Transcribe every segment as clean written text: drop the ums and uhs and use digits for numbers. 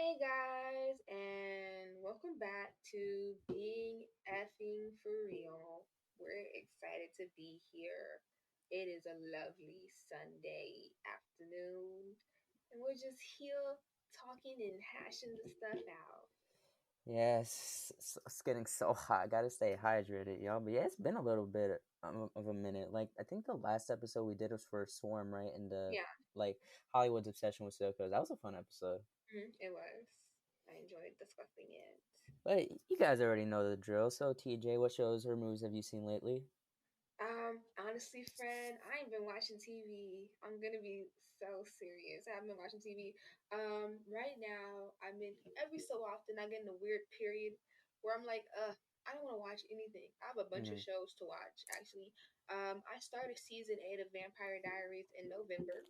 Hey guys, and welcome back to Being Effing For Real. We're excited to be here. It is a lovely Sunday afternoon, and we're just here talking and hashing the stuff out. Yes, it's getting so hot. I gotta stay hydrated, y'all. But yeah, it's been a little bit of a minute. Like I think the last episode we did was for Swarm, right? And the Yeah, like Hollywood's obsession with Silco. That was a fun episode. it was. I enjoyed discussing it. But you guys already know the drill. So TJ, what shows or movies have you seen lately? Honestly, friend, I ain't been watching TV. I'm gonna be so serious. I haven't been watching TV. Right now, every so often I get in a weird period where I'm like, I don't want to watch anything. I have a bunch of Mm-hmm. shows to watch, actually. I started season 8 of Vampire Diaries in November.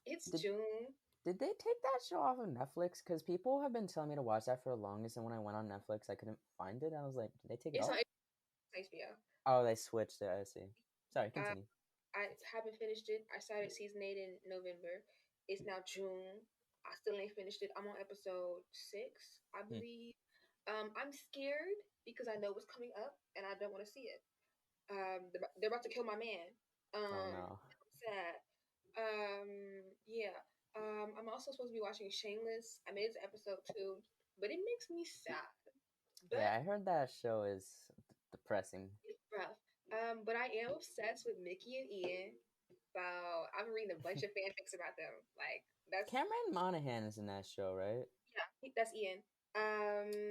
It's Did June. did they take that show off of Netflix? Because people have been telling me to watch that for the longest, and when I went on Netflix, I couldn't find it. I was like, did they take it It's on off? HBO. Oh, they switched it. I see. Sorry, Uh, continue. I haven't finished it. I started season 8 in November. It's now June. I still ain't finished it. I'm on episode 6, I Hmm. believe. I'm scared because I know what's coming up and I don't want to see it. They're about to kill my man. Oh no. Sad. Yeah. I'm also supposed to be watching Shameless. I made it to episode 2, but it makes me sad. Yeah, But I heard that show is depressing. it's rough. But I am obsessed with Mickey and Ian. So I've been reading a bunch of fanfics about them. Like that's Cameron Monaghan is in that show, right? that's Ian.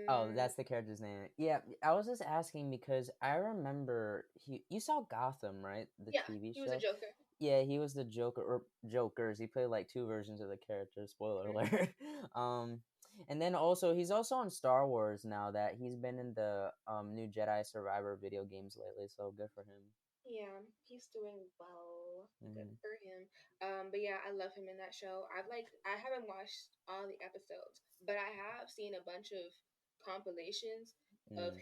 Oh, that's the character's name. Yeah, I was just asking because I remember you saw Gotham, right? The Yeah, TV he was a show. Joker. Yeah, he was the Joker or Jokers. He played like two versions of the character. Spoiler Mhm. alert. um, and then also he's also on Star Wars now. That he's been in the new Jedi Survivor video games lately. So good for him. Yeah, he's doing well. Good Hmm. for him. But yeah, I love him in that show. I haven't watched all the episodes, but I have seen a bunch of compilations of Mm.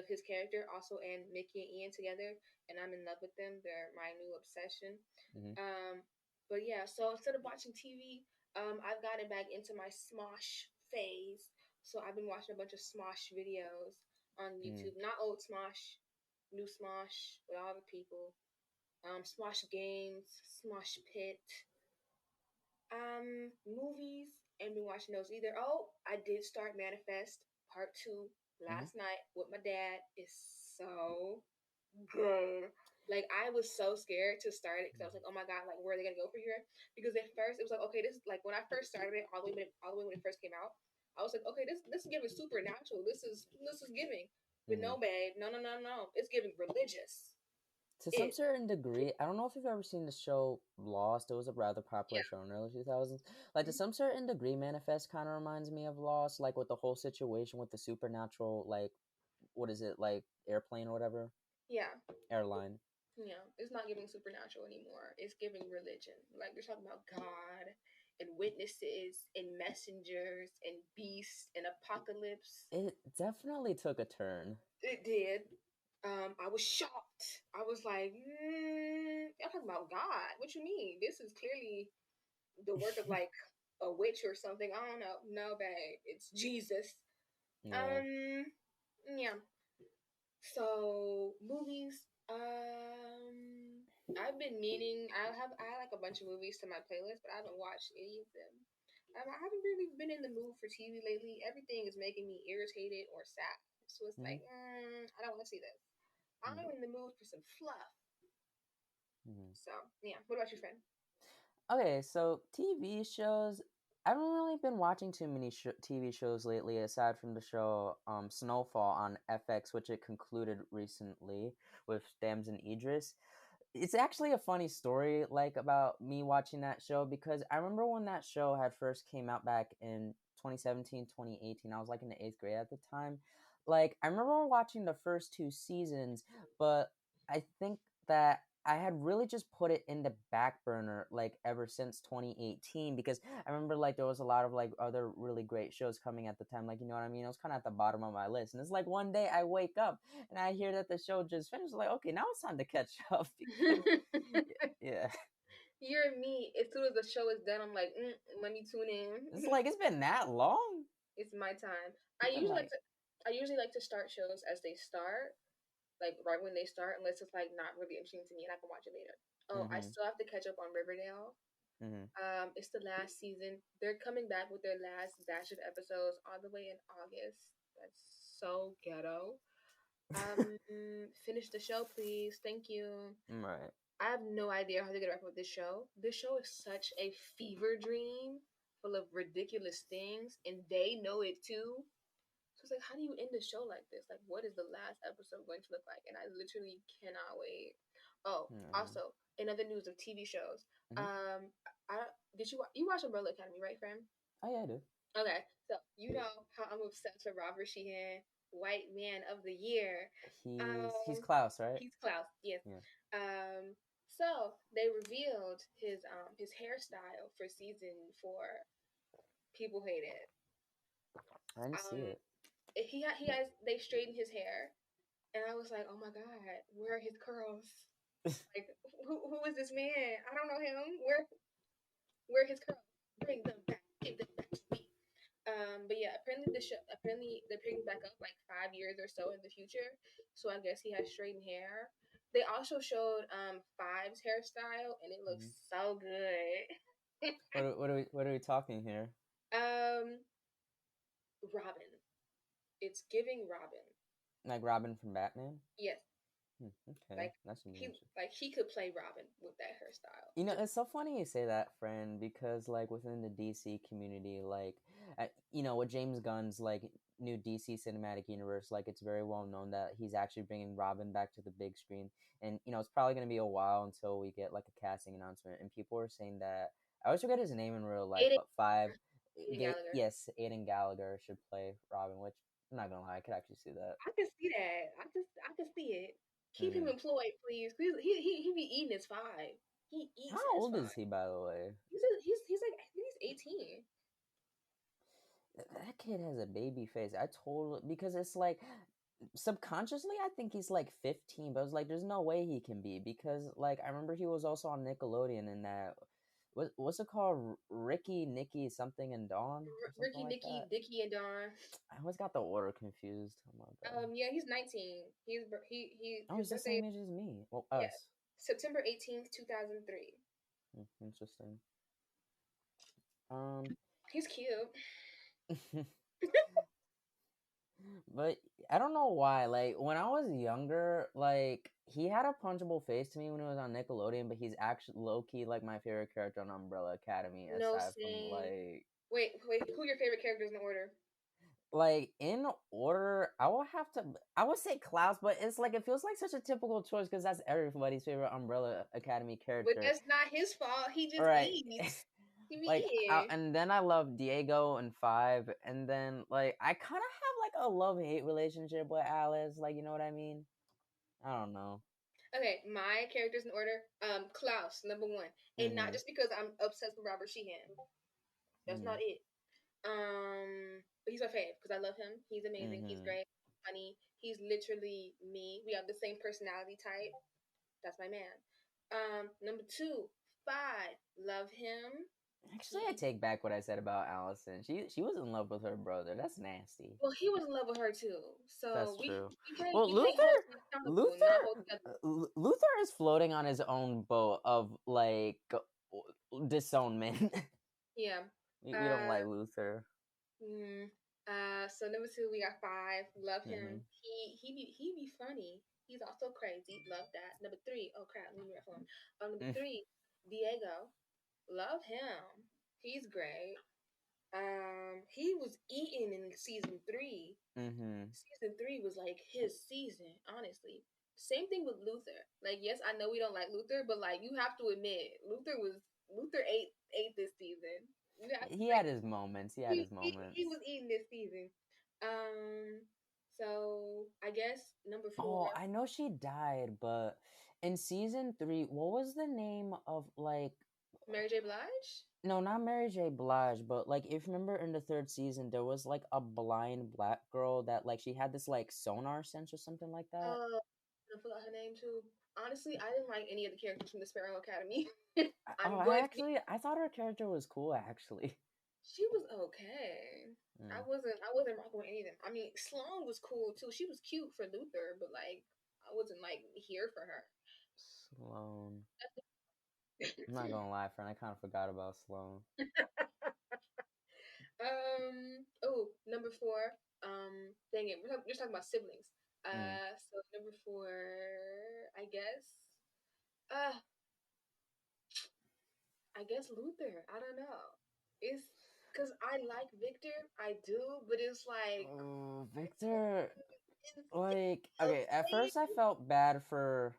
his character also and Mickey and Ian together, and I'm in love with them. They're my new obsession. Hmm. Um, but yeah, so instead of watching TV, I've gotten back into my Smosh phase. So I've been watching a bunch of Smosh videos on Mm. YouTube. Not old Smosh, new Smosh with all the people. Smosh games, Smosh Pit, movies, and been watching those either. Oh, I did start Manifest Part 2 Hmm. last night with my dad. It's so good. Like I was so scared to start it because I was like, oh my god, like where are they gonna go for here? Because at first it was like, okay, this is like when I first started it, all the way when it first came out, I was like, okay, this is giving supernatural. This is giving. But Hmm. no, babe, no. It's giving religious. To some It certain degree, I don't know if you've ever seen the show Lost. It was a rather popular Yeah, show in the early 2000s. Like, to some certain degree, Manifest kind of reminds me of Lost, like with the whole situation with the supernatural, like, what is it, like airplane or whatever? yeah. Airline. It's not giving supernatural anymore. It's giving religion. Like they're talking about God and witnesses and messengers and beasts and apocalypse. It definitely took a turn. It did. I was shocked. I was like, I'm talking about God. What you mean? This is clearly the work of like a witch or something. I don't know. No, babe. It's Jesus. Yeah. Um, yeah. So movies. I've been meaning. I have like a bunch of movies to my playlist, but I haven't watched any of them. I haven't really been in the mood for TV lately. Everything is making me irritated or sad. So it's Mm-hmm. like, I don't want to see this. I'm in the mood for some fluff. Mm-hmm. So yeah. What about you, friend? Okay, so TV shows. I haven't really been watching too many TV shows lately, aside from the show Snowfall on FX, which it concluded recently with Dams and Idris. It's actually a funny story, like about me watching that show because I remember when that show had first came out back in 2017, 2018. I was like in the eighth grade at the time. Like I remember watching the first two seasons, but I think that I had really just put it in the back burner like ever since 2018 because I remember like there was a lot of like other really great shows coming at the time, like you know what I mean. It was kind of at the bottom of my list, and it's like one day I wake up and I hear that the show just finished. Like, okay, now it's time to catch up because yeah. You're me. As soon as the show is done, I'm like, let me tune in. It's like it's been that long. It's my time. I It's been usually like like. to. I usually like to start shows as they start, like right when they start, unless it's like not really interesting to me and I can watch it later. Oh, I Mhm. still have to catch up on Riverdale. Mhm. It's the last season. They're coming back with their last batch of episodes all the way in August. That's so ghetto. Um, Finish the show, please. Thank you. Right. I have no idea how they're gonna wrap up this show. This show is such a fever dream full of ridiculous things, and they know it too. So it's like, how do you end the show like this? Like, what is the last episode going to look like? And I literally cannot wait. Oh, Mhm. also, in other news of TV shows, Mhm. um, I did you watch Umbrella Academy, right, friend? Oh yeah, I do. Okay, so you know how I'm obsessed with Robert Sheehan, White Man of the Year. He's Um, Klaus, right? he's Klaus, yes. Yeah. So they revealed his hairstyle for season 4. People hate it. I didn't see Um, it. he has they straightened his hair, and I was like, oh my god, where are his curls? Like, who is this man? I don't know him. Where are his curls? Bring them back. Give them back to me. But yeah, apparently they're picking back up like 5 years or so in the future. So I guess he has straightened hair. They also showed Five's hairstyle, and it looks Mhm. so good. What are we talking here? um, Robin. It's giving Robin. Like Robin from Batman? Yes, Okay, like that should be interesting. he could play Robin with that hairstyle. You know, Just it's so funny you say that, friend, because like within the DC community, like, with James Gunn's like new DC cinematic universe, like it's very well known that he's actually bringing Robin back to the big screen, and it's probably gonna be a while until we get like a casting announcement. And people are saying that I always forget his name in real life, Aiden, but five, Aiden Gallagher. yes, Aiden Gallagher should play Robin, which I'm not gonna lie, I could actually see that. I can see that. I can see it. Keep him Hmm. employed, please. He be eating his five. He eats How his old is five. he, by the way? He's like, I think he's 18. That kid has a baby face. I totally, because it's like subconsciously I think he's like 15, but I was like, there's no way he can be, because like I remember he was also on Nickelodeon in that what's it called, Ricky, Nikki, something and Dawn or something Ricky, like that. Nikki, Dicky, and Don. I always got the order confused. Oh my god. Yeah, he's 19. Oh, His he's the birthday. same age as me. Well, Yeah, us. September 18th, 2003. Interesting. Um, He's cute. but I don't know why. Like when I was younger, like he had a punchable face to me when he was on Nickelodeon, but he's actually low key like my favorite character on Umbrella Academy. No, Aside from same. Wait. Who are your favorite characters in order? in order, I would say Klaus, but it's like it feels like such a typical choice because that's everybody's favorite Umbrella Academy But character. that's not his fault. He All just right. eats. He be Like eating. and then I love Diego and Five, and then like I kind of have like a love hate relationship with Alice, like you know what I mean. I don't know. Okay, my characters in order. Klaus, number 1, and not Mhm. just because I'm obsessed with Robert Sheehan. That's not Mhm. it. But he's my fave because I love him. He's amazing. He's Mhm. great. Funny. He's literally me. We have the same personality type. That's my man. Number 2, Five. Love him. Actually, I He take back what I said about Allison. She was in love with her brother. That's nasty. Well, he was in love with her too. So That's true. Well, we can't hold him accountable. Not Luther, hold together. Luther is floating on his own boat of like disownment. Yeah. You don't Uh. like Luther. Mm, so number 2, we got Five. Love him. Mhm. He be funny. He's also crazy. Love that. Number 3. Oh crap, let me read for him. Number 3, Diego. Love him. He's great. He was eating in season 3. Mhm. Season 3 was like his season, honestly. Same thing with Luther. Like, yes, I know we don't like Luther, but like you have to admit, Luther ate this season. You have He like had his moments. He had his moments. he was eating this season. Um, so I guess number 4, Oh, I know she died, but in season 3, what was the name of like Mary J. Blige. no, not Mary J. Blige, but like if you remember in the third season, there was like a blind black girl that like she had this like sonar sense or something like that. I forgot her name too. Honestly, I didn't like any of the characters from the Sparrow Academy. Oh, I'm going to be. I thought her character was cool actually. She was okay. Mm, I wasn't rocking with any of them. I mean, Sloane was cool too. She was cute for Luther, but like I wasn't like here for her. Sloane. I'm not gonna lie, friend. I kind of forgot about Sloane. Oh, number four. Dang it, we're just talking about siblings. Mm. So number four, I guess. Uh, I guess Luther. I don't know. It's because I like Victor. I do, but it's like Oh, Victor. insane Like, of okay, at first I Satan. felt bad for.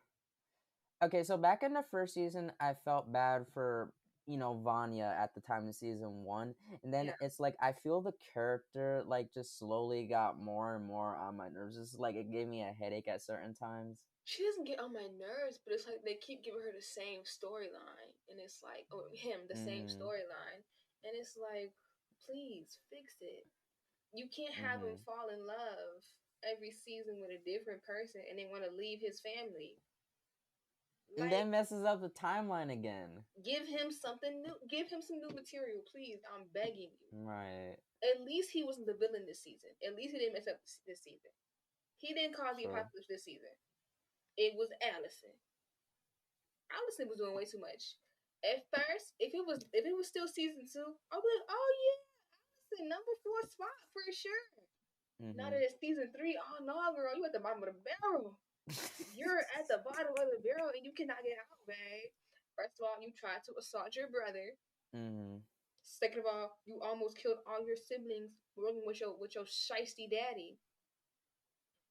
Okay, so back in the first season, I felt bad for Vanya at the time of season one, and then Yeah, it's like I feel the character like just slowly got more and more on my nerves. It's like it gave me a headache at certain times. she doesn't get on my nerves, but it's like they keep giving her the same storyline, and it's like, oh, him the same Mhm. storyline, and it's like, please fix it. You can't have him Mhm. fall in love every season with a different person and then want to leave his family. And Like, then messes up the timeline again. give him something new. Give him some new material, please. I'm begging you. Right. At least he wasn't the villain this season. At least he didn't mess up this season. He didn't cause the True. apocalypse this season. It was Allison. Allison was doing way too much. At first, if it was still season two, I'd be like, oh yeah, Allison, number four spot for sure. Now that Mhm. it's season three, oh no, girl, you at the bottom of the barrel. You're at the bottom of the barrel and you cannot get out, babe. First of all, you tried to assault your brother. Mhm. Second of all, you almost killed all your siblings working with your shisty daddy.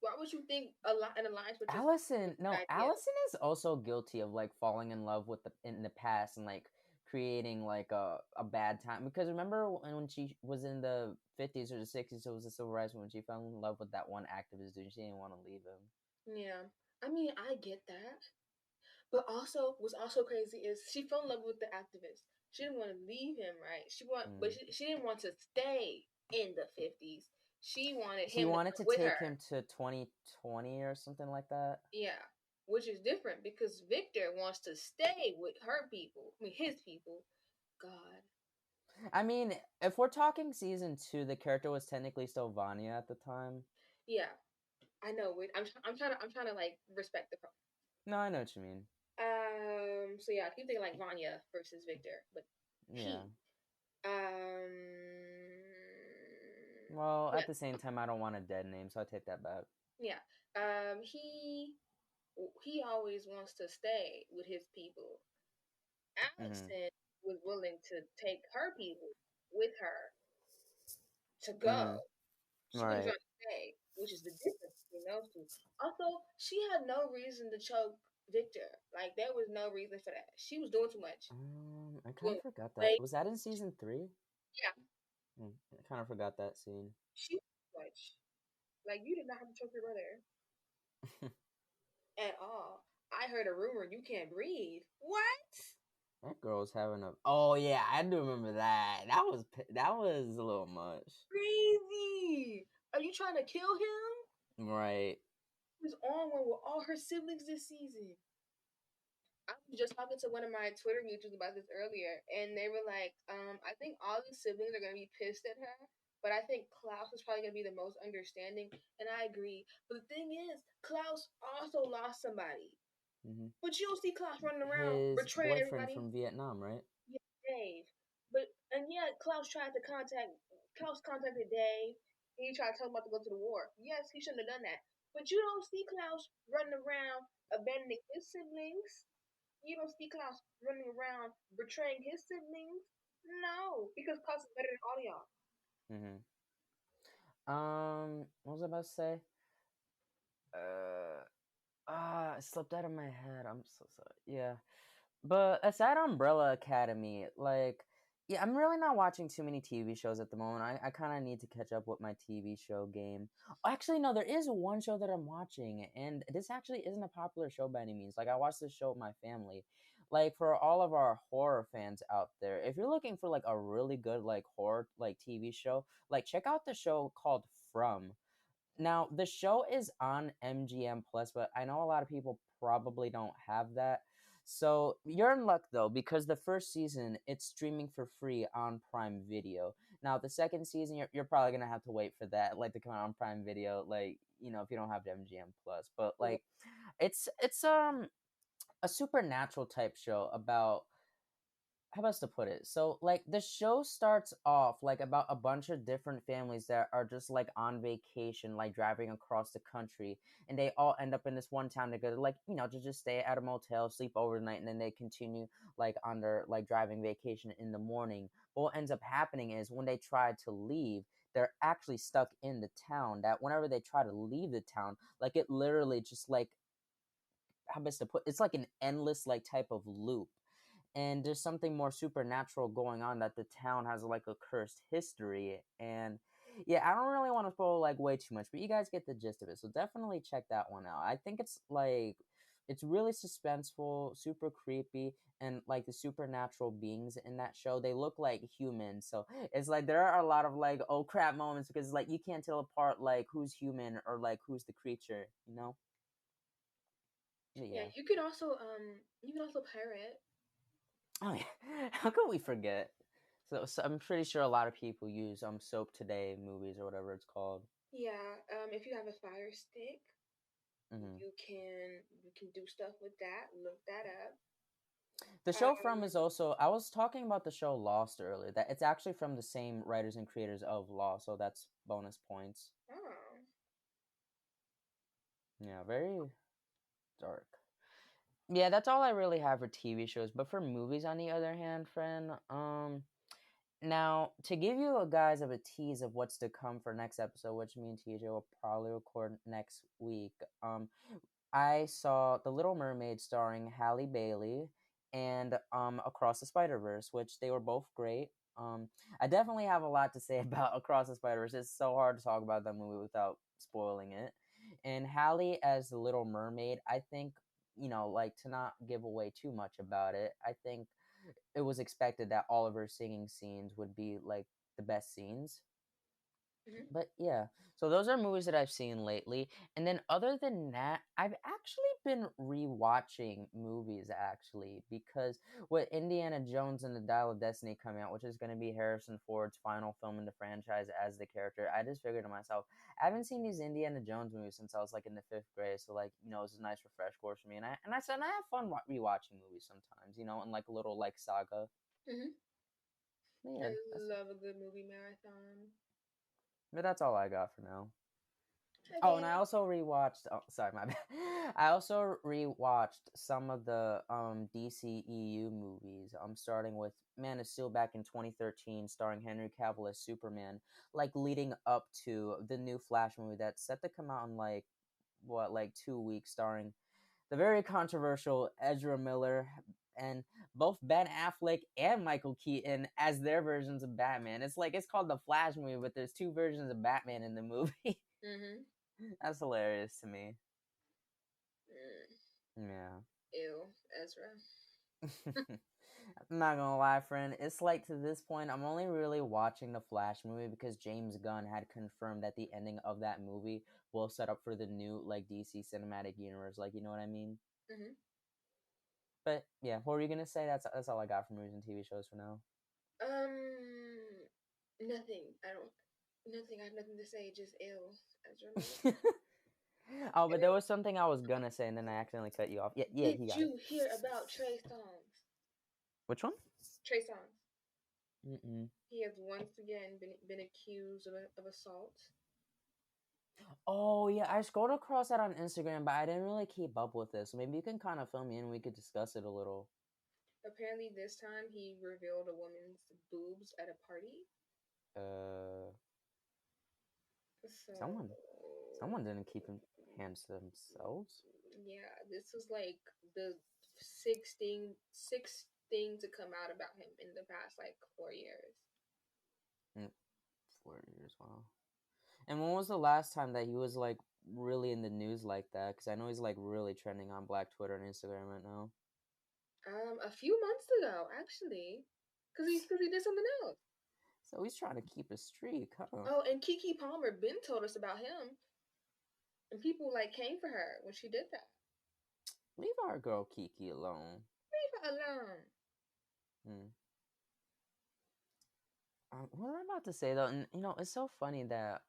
Why would you think an alliance with your was Allison, a good no, idea? Allison is also guilty of like falling in love with in the past and like creating like a bad time because remember when she was in the 50s or the 60s, it was the civil rights when she fell in love with that one activist dude. She didn't want to leave him. Yeah, I mean, I get that, but also what's also crazy is she fell in love with the activist. She didn't want to leave him, right? Mm. She didn't want to stay in the 50s. She wanted She him to wanted come to with take her. him to 2020 or something like that. Yeah, which is different because Victor wants to stay with her people. I mean, his people. God. I mean, if we're talking season 2, the character was technically still Vanya at the time. Yeah, I know. I'm trying to like respect the pro. No, I know what you mean. So yeah, I keep thinking like Vanya versus Victor, but Yeah. he. Um. Well, Yeah. at the same time, I don't want a dead name, so I take that back. Yeah. He always wants to stay with his people. Mm-hmm. Allison was willing to take her people with her to go. Mm-hmm. She wasn't Right. trying to stay, which is the difference between those two. Also, she had no reason to choke Victor. Like there was no reason for that. She was doing too much. I kind Doing of forgot that. like Was that in season 3? yeah, I kind of forgot that scene. she was too much. Like you did not have to choke your brother at all. I heard a rumor you can't breathe. What? That girl's having a. Oh yeah, I do remember that. That was a little much. Crazy. Are you trying to kill him? Right. He was on one with all her siblings this season. I was just talking to one of my Twitter mutuals about this earlier, and they were like, I think all the siblings are gonna be pissed at her, but I think Klaus is probably gonna be the most understanding, and I agree. But the thing is, Klaus also lost somebody. Hmm. But you don't see Klaus running around His betraying boyfriend everybody. from Vietnam, right? Yeah, Dave. But and yeah, Klaus contacted Dave. He tried to tell him about to go to the war. Yes, he shouldn't have done that. But you don't see Klaus running around abandoning his siblings. You don't see Klaus running around betraying his siblings. No, because Klaus is better than all y'all. Hmm. What was I about to say? Uh, it slipped out of my head. I'm so sorry. Yeah. But aside Umbrella Academy, like, yeah, I'm really not watching too many TV shows at the moment. I kind of need to catch up with my TV show game. Actually, no, there is one show that I'm watching, and this actually isn't a popular show by any means. Like, I watch this show with my family. Like, for all of our horror fans out there, if you're looking for like a really good like horror like TV show, like check out the show called From. Now the show is on MGM Plus, but I know a lot of people probably don't have that. So you're in luck though, because the first season it's streaming for free on Prime Video. Now the second season you're probably gonna have to wait for that, like to come out on Prime Video, like if you don't have the MGM Plus. But like it's a supernatural type show about how best to put it? So like the show starts off like about a bunch of different families that are just like on vacation, like driving across the country, and they all end up in this one town together, like to just stay at a motel, sleep overnight, and then they continue like on their like driving vacation in the morning. But what ends up happening is when they try to leave, they're actually stuck in the town. That whenever they try to leave the town, like it literally just like how best to put it's like an endless like type of loop, and there's something more supernatural going on, that the town has like a cursed history. And yeah, I don't really want to spoil like way too much, but you guys get the gist of it, so definitely check that one out. I think it's really suspenseful, super creepy, and like the supernatural beings in that show, they look like humans. So it's like there are a lot of like oh crap moments, because like you can't tell apart like who's human or like who's the creature. But Yeah, yeah. you can also pirate. Oh yeah, how could we forget? So I'm pretty sure a lot of people use Soap Today movies or whatever it's called. Yeah, if you have a Fire Stick, Hmm. you can do stuff with that. Look that up. The show from is also, I was talking about the show Lost earlier. That it's actually from the same writers and creators of Lost, so that's bonus points. Oh, Yeah, very dark. Yeah, that's all I really have for TV shows. But for movies, on the other hand, friend, now to give you a guys of a tease of what's to come for next episode, which me and TJ will probably record next week. I saw The Little Mermaid starring Halle Bailey and Across the Spider Verse, which they were both great. I definitely have a lot to say about Across the Spider Verse. It's so hard to talk about that movie without spoiling it. And Halle as the Little Mermaid, I think like to not give away too much about it. I think it was expected that all of her singing scenes would be like the best scenes. hmm But yeah, so those are movies that I've seen lately. And then other than that, I've actually been rewatching movies actually, because with Indiana Jones and the Dial of Destiny coming out, which is going to be Harrison Ford's final film in the franchise as the character, I just figured to myself, I haven't seen these Indiana Jones movies since I was like in the 5th grade. So like, it's a nice refresh course for me. And I said, and I have fun rewatching movies sometimes, and like a little like saga. hmm But I yeah, love a good movie marathon. that's all I got for now. Oh, and I Okay. also rewatched. Oh, sorry, my bad. I also rewatched some of the DCEU movies. I'm starting with Man of Steel back in 2013, starring Henry Cavill as Superman. Like leading up to the new Flash movie that's set to come out in like 2 weeks, starring the very controversial Ezra Miller and both Ben Affleck and Michael Keaton as their versions of Batman. It's like it's called the Flash movie, but there's two versions of Batman in the movie. Mm-hmm. That's hilarious to me. Mm. Yeah. Ew, Ezra. I'm not gonna lie, friend. It's like to this point, I'm only really watching the Flash movie because James Gunn had confirmed that the ending of that movie will set up for the new like DC cinematic universe. Like, you know what I mean? Mm-hmm. But yeah, what were you gonna say? That's all I got from movies and TV shows for now. Nothing. I don't. Nothing. I have nothing to say. Just ill. Ezra Miller. Oh, And but there was something I was gonna say, and then I accidentally cut you off. Yeah, yeah, did he got it. you hear about Trey Songz? Which one? Trey Songz. Mm-mm. He has once again been accused of assault. Oh yeah, I scrolled across that on Instagram, but I didn't really keep up with it. So maybe you can kind of fill me in and we could discuss it a little. Apparently, this time he revealed a woman's boobs at a party. Uh, So, someone, someone didn't keep hands to themselves. yeah, this was like the sixth thing to come out about him in the past like 4 years. Mm, 4 years, wow. And when was the last time that he was like really in the news like that? Because I know he's like really trending on Black Twitter and Instagram right now. A few months ago, actually, because he did something else. So he's trying to keep a streak, huh? Oh, and Kiki Palmer Ben told us about him. and people like came for her when she did that. Leave our girl Kiki alone. Leave her alone. Hmm. What was I about to say though? And it's so funny that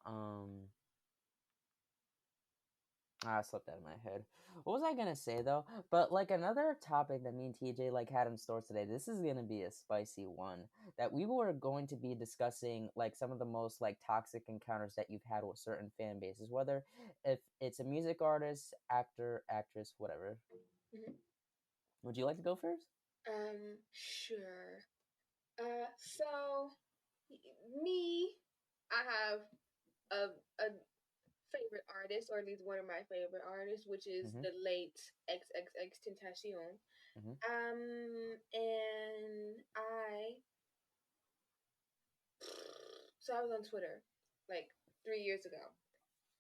I slipped out of my head. What was I gonna say though? But like another topic that me and TJ like had in store today. This is gonna be a spicy one. That we were going to be discussing like some of the most like toxic encounters that you've had with certain fan bases, whether if it's a music artist, actor, actress, whatever. Mm-hmm. Would you like to go first? Sure. So me, I have a favorite artist, or at least one of my favorite artists, which is Mm-hmm. the late XXX Tentacion. Mm-hmm. And I was on Twitter like 3 years ago,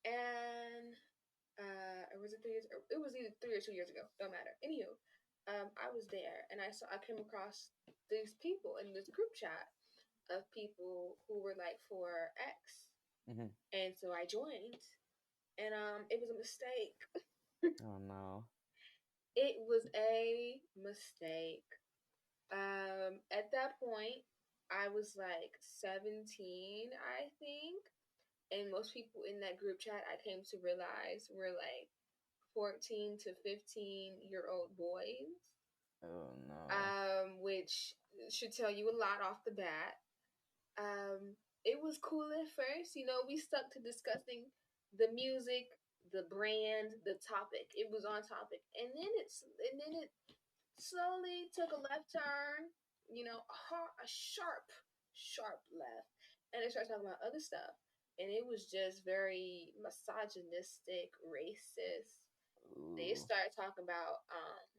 and or was it 3 years? It was either 3 or 2 years ago. Don't matter. Anywho, I was there, and I came across these people in this group chat of people who were like for X, Mm-hmm. and so I joined, and it was a mistake. Oh no. It was a mistake. At that point, I was like 17, I think, and most people in that group chat I came to realize were like 14 to 15-year-old boys, Oh no. which should tell you a lot off the bat. It was cool at first. We stuck to discussing the music, the brand, the topic. It was on topic, and then it slowly took a left turn. A sharp left, and they started talking about other stuff, and it was just very misogynistic, racist. They Ooh. started talking about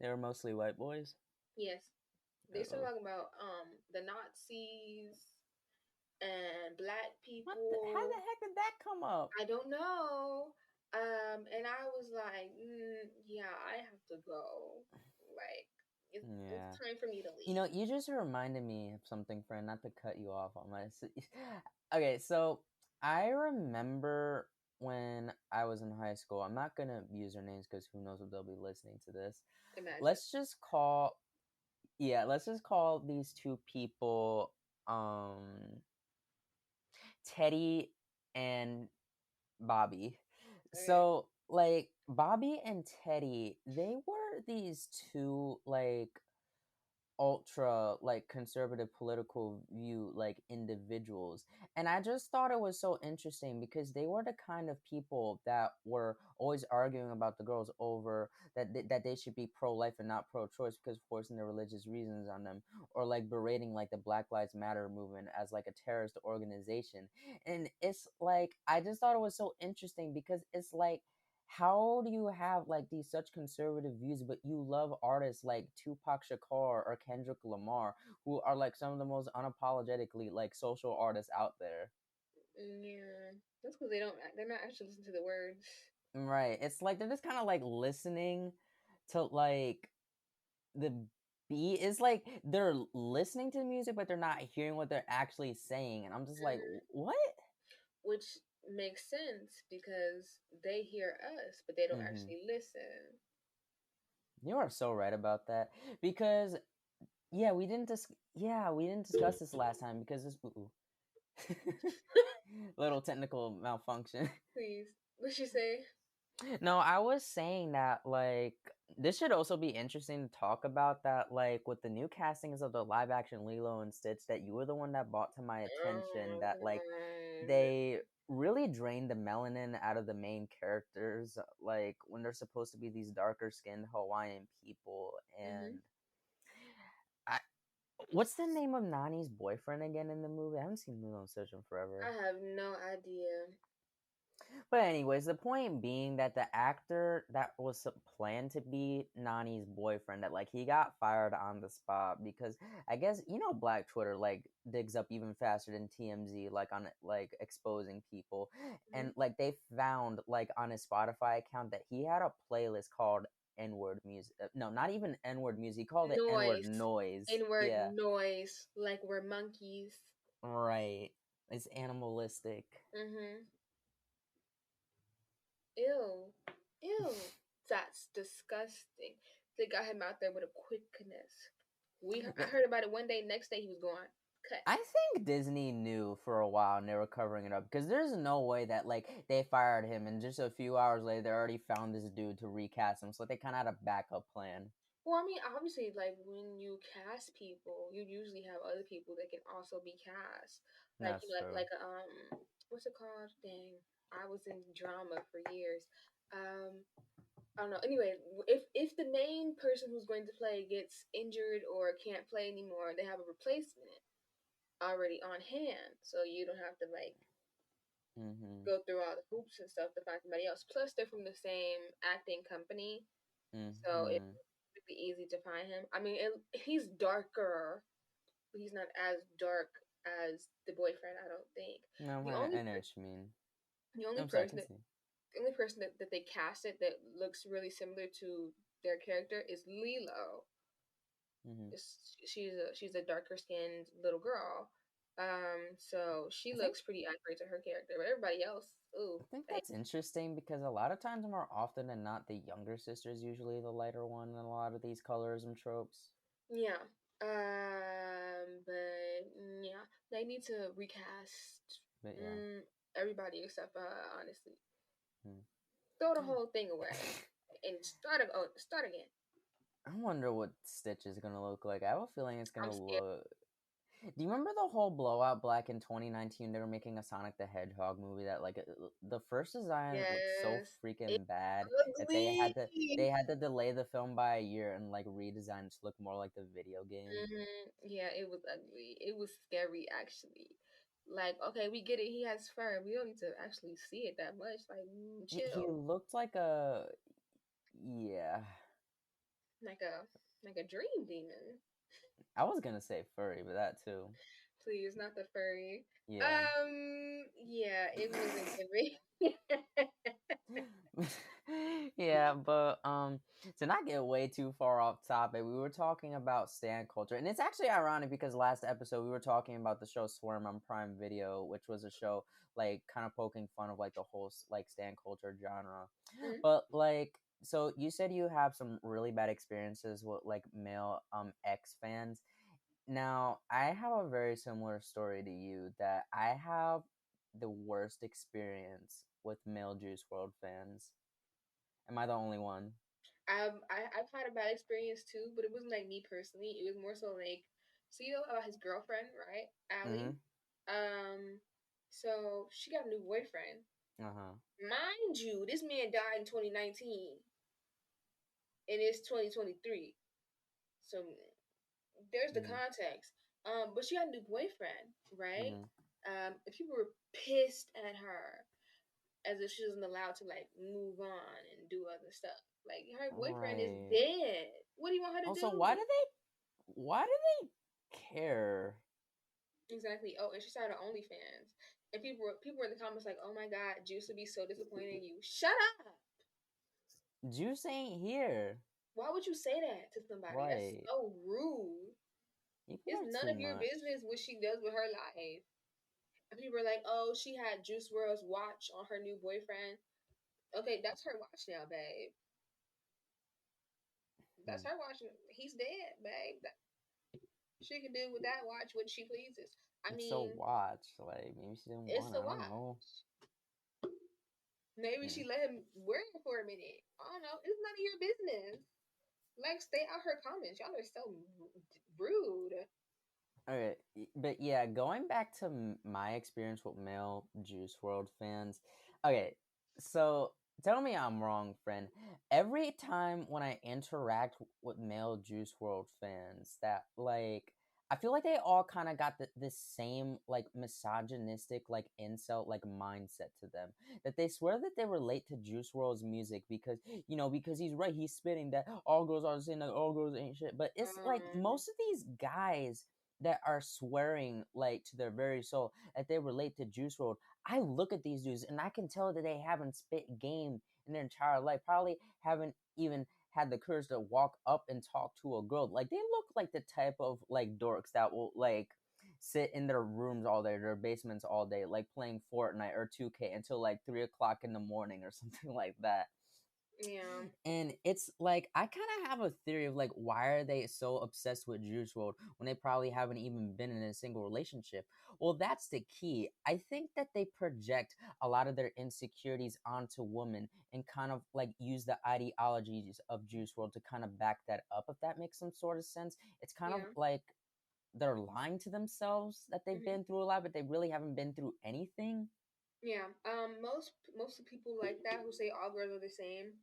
They were mostly white boys. yes, they started Uh-oh. talking about the Nazis and black How the people. heck did that come up? I don't know. And I was like, yeah, I have to go. Like, it's Yeah. time for me to leave. You just reminded me of something, friend, not to cut you off on my. Okay, so I remember when I was in high school. I'm not gonna use their names because who knows if they'll be listening to this. Imagine. Let's just call, yeah, let's just call these two people, Teddy and Bobby. Okay. So, like, Bobby and Teddy, they were these two, like, ultra like conservative political view like individuals, and I just thought it was so interesting because they were the kind of people that were always arguing about the girls over that they should be pro-life and not pro-choice because forcing their religious reasons on them, or like berating like the Black Lives Matter movement as like a terrorist organization. And it's like I just thought it was so interesting because it's like, how do you have like these such conservative views, but you love artists like Tupac Shakur or Kendrick Lamar, who are like some of the most unapologetically like social artists out there? Yeah, that's because they're not actually listening to the words. Right. It's like they're just kind of like listening to like the beat. It's like they're listening to the music, but they're not hearing what they're actually saying. And I'm just like, Mm, what? which makes sense because they hear us, but they don't Mm-hmm. actually listen. You are so right about that because we didn't discuss this last time because this little technical malfunction. Please, what she say? No, I was saying that like this should also be interesting to talk about that like with the new castings of the live action Lilo and Stitch that you were the one that brought to my attention Oh that like God. they really drained the melanin out of the main characters like when they're supposed to be these darker skinned Hawaiian people. And Mm-hmm. I what's the name of Nani's boyfriend again in the movie? I haven't seen Lilo and Stitch in forever. I have no idea. But anyways, the point being that the actor that was planned to be Nani's boyfriend, that like he got fired on the spot because I guess Black Twitter like digs up even faster than TMZ like on like exposing people, and Mm-hmm. like they found like on his Spotify account that he had a playlist called N-word music. No, not even N-word music. He called it N-word Noise. noise. N-word Yeah, noise. Like we're monkeys. right. It's animalistic. Mm-hmm. Ew. Ew. That's disgusting. They got him out there with a quickness. I heard about it one day, next day he was gone. Cut. I think Disney knew for a while and they were covering it up because there's no way that like they fired him and just a few hours later they already found this dude to recast him. So they kind of had a backup plan. Well, I mean, obviously, like when you cast people, you usually have other people that can also be cast. Like That's true. what's it called? Dang, I was in drama for years. Um, I don't know. Anyway, if the main person who's going to play gets injured or can't play anymore, they have a replacement already on hand, so you don't have to like Mm-hmm. go through all the hoops and stuff to find somebody else. Plus, they're from the same acting company, so it's Mm-hmm. really easy to find him. I mean, he's darker, but he's not as dark as the boyfriend. I don't think. No, The I only know what you mean. the only I'm sorry, person that continue. the only person that they casted that looks really similar to their character is Lilo. Mm-hmm. She's a darker skinned little girl. So she I think looks pretty accurate to her character, but everybody else, ooh, I think like, that's interesting because a lot of times, more often than not, the younger sister is usually the lighter one in a lot of these colorism tropes. yeah. But yeah, they need to recast But yeah. mm, everybody except honestly, Hmm. throw the whole thing away and start again. I wonder what Stitch is gonna look like. I have a feeling it's I'm gonna scared. look. Do you remember the whole blowout black in 2019? They were making a Sonic the Hedgehog movie that like the first design looked so Yes, it's freaking bad that ugly. they had to delay the film by a year and like redesign it to look more like the video game. Yeah, it was ugly. It was scary actually. Like, okay, we get it. He has fur. We don't need to actually see it that much. Like, He chill. looked like a yeah. Like a dream demon. I was gonna say furry, but that too. Please, not the furry. Yeah. Yeah, it wasn't giving. Yeah, but to not get way too far off topic, we were talking about stan culture, and it's actually ironic because last episode we were talking about the show Swarm on Prime Video, which was a show like kind of poking fun of like the whole like stan culture genre. Mhm. But like, so you said you have some really bad experiences with like male X fans. Now, I have a very similar story to you that I have the worst experience with male Juice World fans. Am I the only one? I've had a bad experience too, but it wasn't like me personally. It was more so like, so you know about his girlfriend, right, Mm-hmm. Allie? So she got a new boyfriend. Uh-huh. Mind you, this man died in 2019, and it's 2023. So there's the Mm-hmm. context. But she got a new boyfriend, right? Mm-hmm. And people were pissed at her as if she wasn't allowed to like move on and do other stuff. Like her boyfriend is Right. dead. What do you want her to Also, do? why do they care? Exactly. Oh, and she started OnlyFans. And people were in the comments like, "Oh my God, Juice would be so disappointed in you." Shut up. Juice ain't here. Why would you say that to somebody? That's Right. so rude. You It's care none too of your much. business what she does with her life. And people are like, "Oh, she had Juice World's watch on her new boyfriend." Okay, that's her watch now, babe. Hmm. That's her watch. He's dead, babe. She can do with that watch what she pleases. I It's a mean, watch. Like maybe she didn't it's want. a I don't know. watch. Maybe Yeah. she let him wear it for a minute. I don't know. It's none of your business. Like, stay out her comments. Y'all are so rude. Okay, but yeah, going back to my experience with male Juice World fans. Okay, so tell me I'm wrong, friend. Every time when I interact with male Juice World fans, that like I feel like they all kind of got this same like misogynistic like incel like mindset to them, that they swear that they relate to Juice World's music because because he's right, he's spitting that all girls are saying that all girls ain't shit, but it's like Um, most of these guys that are swearing like to their very soul that they relate to Juice World. I look at these dudes and I can tell that they haven't spit game in their entire life. Probably haven't even had the courage to walk up and talk to a girl. Like they look like the type of like dorks that will like sit in their rooms all day, their basements all day, like playing Fortnite or 2K until like 3 o'clock in the morning or something like that. Yeah. And it's like I kind of have a theory of like why are they so obsessed with Juice World when they probably haven't even been in a single relationship? Well, that's the key. I think that they project a lot of their insecurities onto women and kind of like use the ideologies of Juice World to kind of back that up. If that makes some sort of sense, it's kind of Yeah. like they're lying to themselves that they've Hmm. been through a lot, but they really haven't been through anything. Yeah. Most of the people like that who say all girls are the same.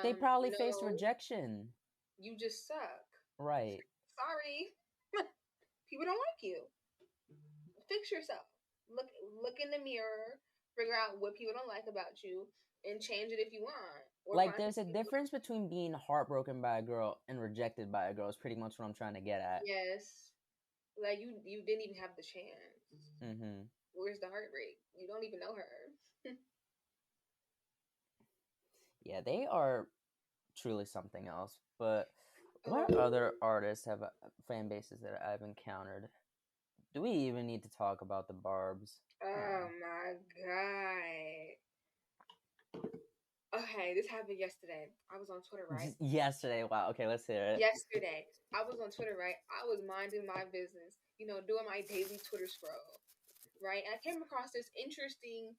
They probably faced No, rejection, you just suck. right? Sorry, people don't like you. Fix yourself. Look look in the mirror. Figure out what people don't like about you, and change it if you want, or Like find there's some a people. difference between being heartbroken by a girl and rejected by a girl is pretty much what I'm trying to get at. Yes, like you didn't even have the chance. Hmm. Where's the heartbreak? You don't even know her. Yeah, they are truly something else. But what other Oh, artists have fan bases that I've encountered? Do we even need to talk about the Barbs? oh No. my god. Okay, this happened yesterday. I was on Twitter, right? Yesterday. Wow. Okay, let's hear it. Yesterday, I was on Twitter, right? I was minding my business, doing my daily Twitter scroll, right? And I came across this interesting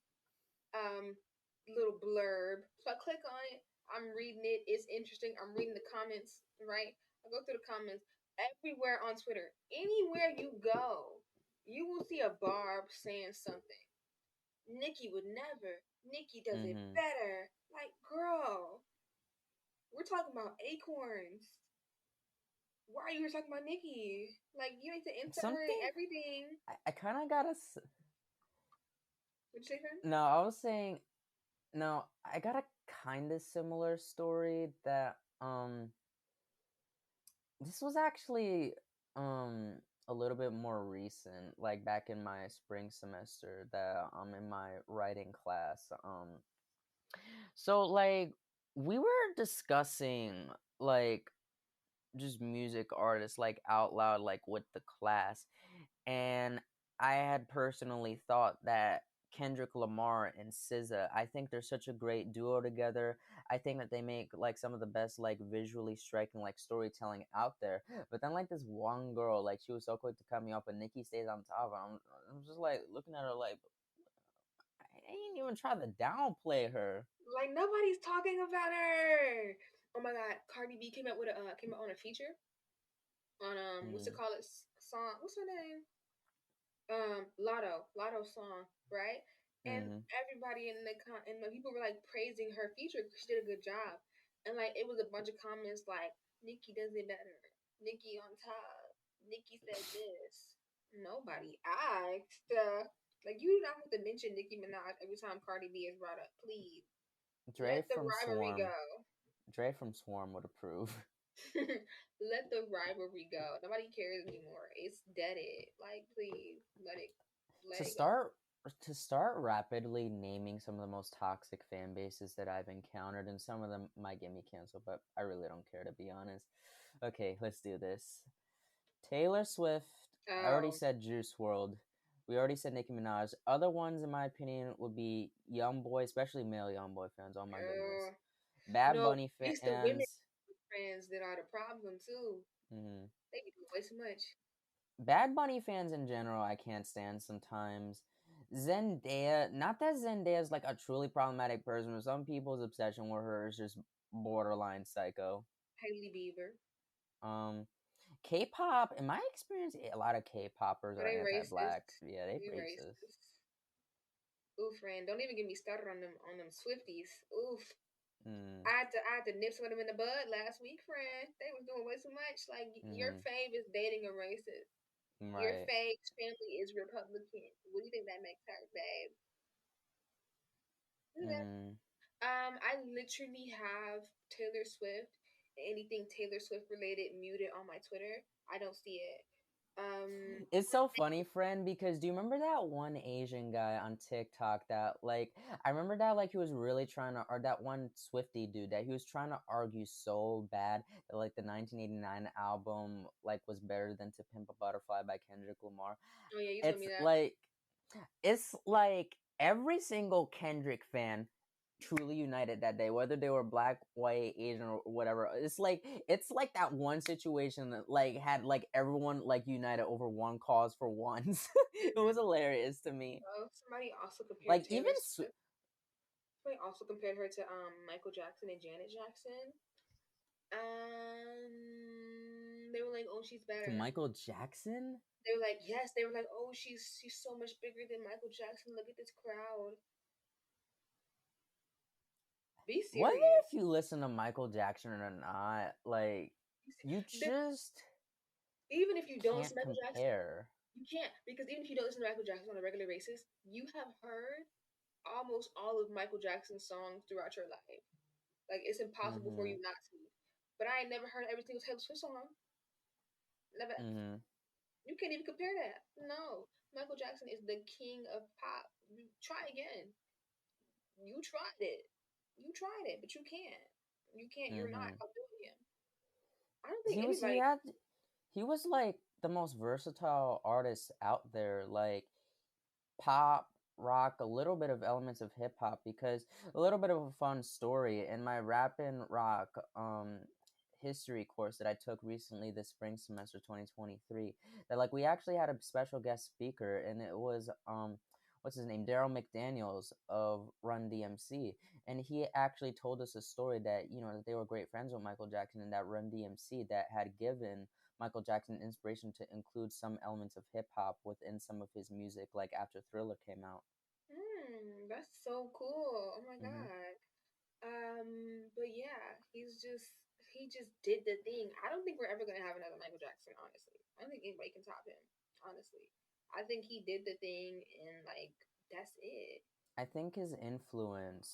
um little blurb. So I click on it. I'm reading it. It's interesting. I'm reading the comments, right? I go through the comments everywhere on Twitter. Anywhere you go, you will see a Barb saying something. Nikki would never. Nikki does it Hmm. better. Like, girl, we're talking about acorns. Why are you talking about Nikki? Like, you need to insert her in Something everything. I kind of got a. What'd you say, friend? No, I was saying no. I got a kind of similar story that this was actually um a little bit more recent, like back in my spring semester that in my writing class. So like we were discussing like just music artists like out loud like with the class, and I had personally thought that Kendrick Lamar and SZA, I think they're such a great duo together. I think that they make like some of the best like visually striking like storytelling out there. But then like this one girl, like she was so quick to cut me off, and Nikki stays on top. I'm just like looking at her like I ain't even try to downplay her. Like, nobody's talking about her. Oh my god, Cardi B came out on a feature on what's it Mm-hmm. called? Song. What's her name? Lotto song, right? And Mm-hmm. everybody and the people were like praising her feature because she did a good job. And like it was a bunch of comments like Nikki does it better, Nikki on top, Nikki said this. Nobody asked. Like you do not have to mention Nicki Minaj every time Cardi B is brought up. Please Dre let the from rivalry Swarm. go. Dre from Swarm would approve. Let the rivalry go. Nobody cares anymore. It's deaded. Like please let to it go. start to start rapidly naming some of the most toxic fan bases that I've encountered, and some of them might get me canceled, but I really don't care to be honest. Okay, let's do this. Taylor Swift. I already Oh, said Juice World. We already said Nicki Minaj. Other ones, in my opinion, would be Young Boy, especially male Young Boy fans. Oh my goodness. girl. Bad Bunny It's the women fans. friends that are the problem too. Hmm. They be doing way too much. Bad Bunny fans in general, I can't stand sometimes. Zendaya, not that Zendaya is like a truly problematic person, but some people's obsession with her is just borderline psycho. Hailey Bieber. Um, K-pop, in my experience, a lot of K-poppers Are are they anti-black. racist? Yeah, they They racist. racist. Ooh, friend, don't even get me started on them Swifties. Oof. Mm, I had to nip some of them in the bud last week, friend. They was doing way too much. Like your mm-hmm. fave is dating a racist. Your Right. fave's family is Republican. What do you think that makes her, babe? Do that. Mm. I literally have Taylor Swift, anything Taylor Swift related muted on my Twitter. I don't see it. It's so funny, friend, because do you remember that one Asian guy on TikTok that like I remember that like he was really trying to, or that one Swifty dude that he was trying to argue so bad that like the 1989 album like was better than To Pimp a Butterfly by Kendrick Lamar. Oh yeah, you told It's me that. like every single Kendrick fan truly united that day, whether they were black, white, Asian, or whatever. It's like that one situation that like had like everyone like united over one cause for once. It was Mhm. hilarious to me. Oh, somebody also compared Like Taylor Swift. Somebody also compared her to Michael Jackson and Janet Jackson. They were like, "Oh, she's to better." Michael Jackson. They were like, "Yes." They were like, "Oh, she's so much bigger than Michael Jackson. Look at this crowd." Be Whether serious. if you listen to Michael Jackson or not, like you just Even if you don't listen can't to Michael Jackson, compare. you can't, because even if you don't listen to Michael Jackson on a regular basis, you have heard almost all of Michael Jackson's songs throughout your life. Like it's impossible for Mm-hmm. you not to. But I ain't never heard every single Taylor Swift song. Never. Mm-hmm. You can't even compare that. No, Michael Jackson is the king of pop. You try again. You tried it. You tried it, but you can't. You can't. You're not Mm-hmm. outdoing him. I don't think He was he anybody. had he was like the most versatile artist out there, like pop, rock, a little bit of elements of hip hop, because a little bit of a fun story in my rap and rock history course that I took recently this spring semester 2023, that like we actually had a special guest speaker, and it was what's his name, Daryl McDaniels of Run DMC, and he actually told us a story that that they were great friends with Michael Jackson, and that Run DMC that had given Michael Jackson inspiration to include some elements of hip hop within some of his music, like after Thriller came out. That's so cool. Oh my Mm-hmm. god. But yeah, he just did the thing. I don't think we're ever gonna have another Michael Jackson, honestly. I don't think anybody can top him, honestly. I think he did the thing and like that's it. I think his influence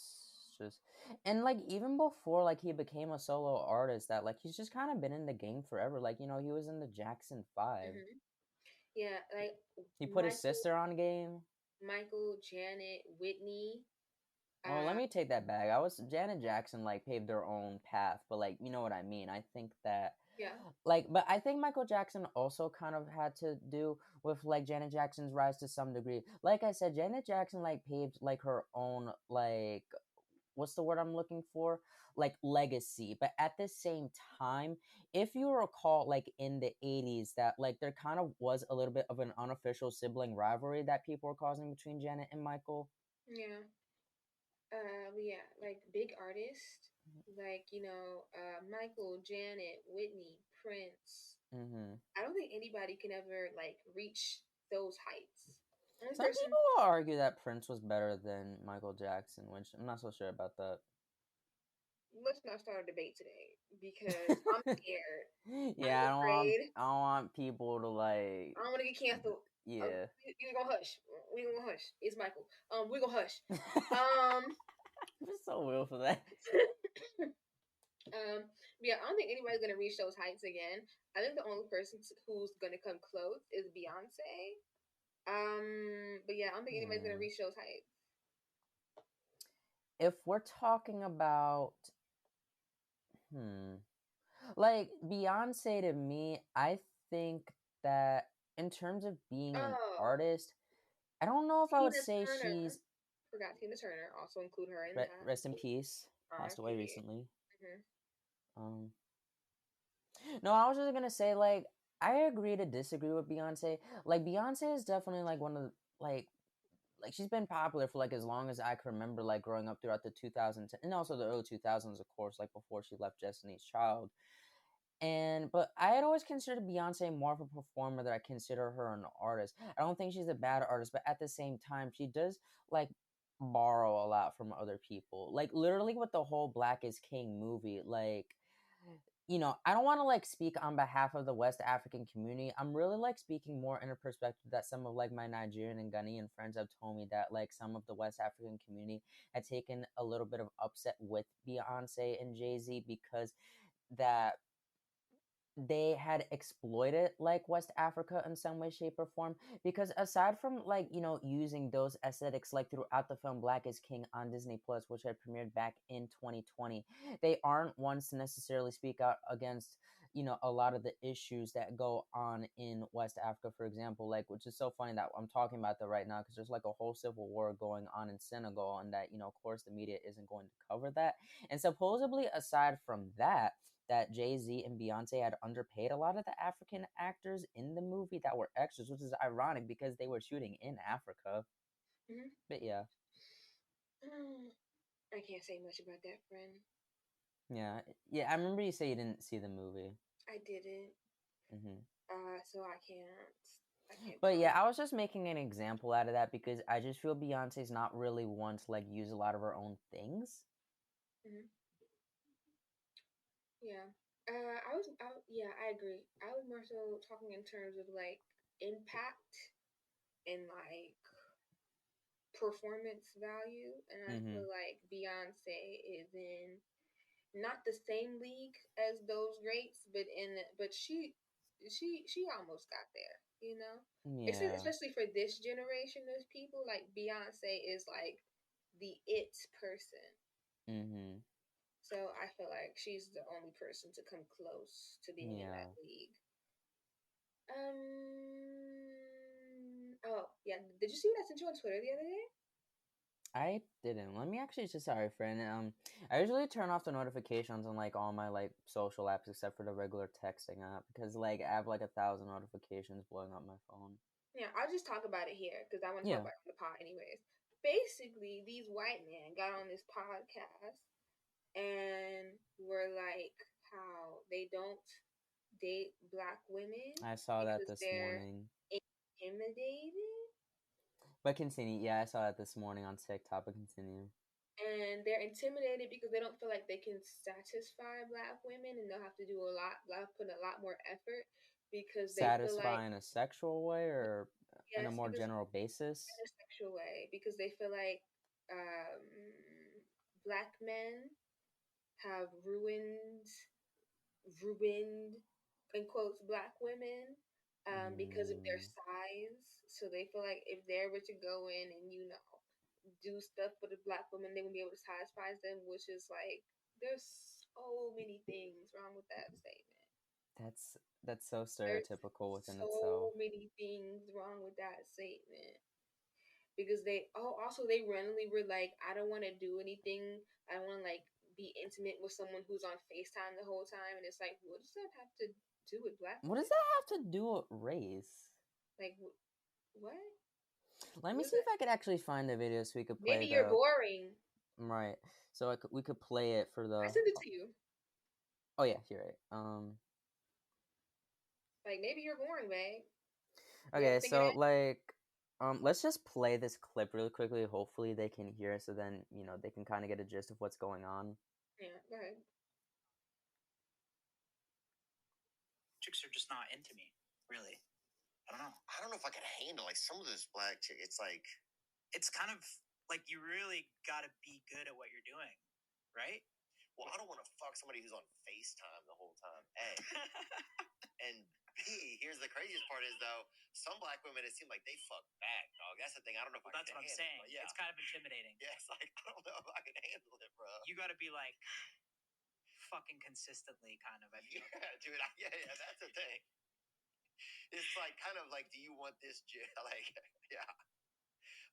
just, and like even before like he became a solo artist, that like he's just kind of been in the game forever. Like he was in the Jackson 5. Yeah, like He put his Michael, sister on game. Janet, Whitney. Oh, let Uh, me take that back. I was Janet Jackson like paved their own path, but like you know what I mean. I think that yeah, but I think Michael Jackson also kind of had to do with like Janet Jackson's rise to some degree. Like I said, Janet Jackson like paved like her own like what's the word I'm looking for? Like legacy. But at the same time, if you recall, like in the 80s, that like there kind of was a little bit of an unofficial sibling rivalry that people were causing between Janet and Michael. yeah. But yeah, like big artists, like Michael, Janet, Whitney, Prince. Mm-hmm. I don't think anybody can ever like reach those heights. Only Some person. people will argue that Prince was better than Michael Jackson, which I'm not so sure about that. Let's not start a debate today because I'm scared. I'm Yeah, afraid. I don't want people to like I don't want to get canceled. yeah. We gonna hush. We gonna hush. It's Michael. We gonna hush. Um, I'm so real for that. yeah, I don't think anybody's gonna reach those heights again. I think the only person who's gonna come close is Beyonce. But yeah, I don't think anybody's gonna Yeah. reach those heights. If we're talking about hmm like Beyonce, to me, I think that in terms of being an Oh, artist, I don't know if I would Tina say Turner. she's Forgot Tina Turner. Also include her in that. rest in peace, passed away R.I.P. recently. Mm-hmm. Um no, I was just gonna say like I agree to disagree with Beyonce. Like Beyonce is definitely like one of the like she's been popular for like as long as I can remember, like growing up throughout the 2000s and also the early 2000s, of course, like before she left Destiny's Child. And but I had always considered Beyonce more of a performer than I consider her an artist. I don't think she's a bad artist, but at the same time, she does like borrow a lot from other people. Like literally with the whole Black is King movie, like I don't want to like speak on behalf of the West African community. I'm really like speaking more in a perspective that some of like my Nigerian and Ghanaian friends have told me that like some of the West African community had taken a little bit of upset with Beyonce and Jay-Z because that they had exploited like West Africa in some way, shape, or form. Because aside from like, using those aesthetics like throughout the film Black is King on Disney Plus, which had premiered back in 2020, they aren't ones to necessarily speak out against, a lot of the issues that go on in West Africa, for example, like, which is so funny that I'm talking about that right now because there's like a whole civil war going on in Senegal, and that, of course, the media isn't going to cover that. And supposedly, aside from that Jay-Z and Beyonce had underpaid a lot of the African actors in the movie that were extras, which is ironic because they were shooting in Africa. Mm-hmm. But yeah. I can't say much about that, friend. Yeah. Yeah, I remember you say you didn't see the movie. I didn't. Hmm. So I can't. I can't But yeah, comment. I was just making an example out of that because I just feel Beyonce's not really one to like use a lot of her own things. Mm-hmm. Yeah. Yeah, I agree. I was more so talking in terms of like impact and like performance value, and I Mm-hmm. feel like Beyonce is in not the same league as those greats, but she almost got there, you know. Yeah. Especially for this generation of people, like Beyonce is like the it person. Mm-hmm. So I feel like she's the only person to come close to being in Yeah. that league. Oh yeah, did you see what I sent you on Twitter the other day? I didn't. Let me actually just sorry, friend. I usually turn off the notifications on like all my like social apps except for the regular texting app because like I have like 1,000 notifications blowing up my phone. Yeah, I'll just talk about it here because I want to talk Yeah. about it on the pod anyways. Basically, these white men got on this podcast and were like how they don't date black women I saw that because this they're morning. intimidated, But continue. Yeah, I saw that this morning on TikTok. But continue. and they're intimidated because they don't feel like they can satisfy black women, and they'll have to do put a lot more effort because they feel like Satisfy in a sexual way or in a yes, more because general in basis? a sexual way because they feel like um, black men have ruined in quotes black women because of their Mm, size. So they feel like if they were to go in and do stuff with a black woman, they would be able to satisfy them, which is like there's so many things wrong with that statement. that's so There's stereotypical within itself. so many things wrong with that statement because they randomly were like, I don't want to do anything. I want to like be intimate with someone who's on FaceTime the whole time, and it's like, what does that have to do with black What does women? that have to do with race? Like, what? Let me What is see if it? I could actually find the video so we could play Maybe you're the boring. right. So we could play it for I the. sent it to you. Oh yeah, you're right. Like, maybe you're boring, babe. You ever Okay, think of so that? like, let's just play this clip really quickly. Hopefully they can hear it, so then they can kind of get a gist of what's going on. Yeah, go ahead. Chicks are just not into me, really. I don't know. I don't know if I can handle like some of this black chick. It's like It's kind of like you really got to be good at what you're doing, right? well, I don't want to fuck somebody who's on FaceTime the whole time. A and B. Here's the craziest part is though, some black women it seems like they fuck back, dog. That's the thing. I don't know if Well, I that's can what I'm handle saying. it. Yeah, It's kind of intimidating. yeah. It's like I don't know if I can handle it, bro. You got to be like fucking consistently, kind of. I feel. Yeah, dude. Yeah. That's the thing. It's like kind of like, do you want this? Like, yeah.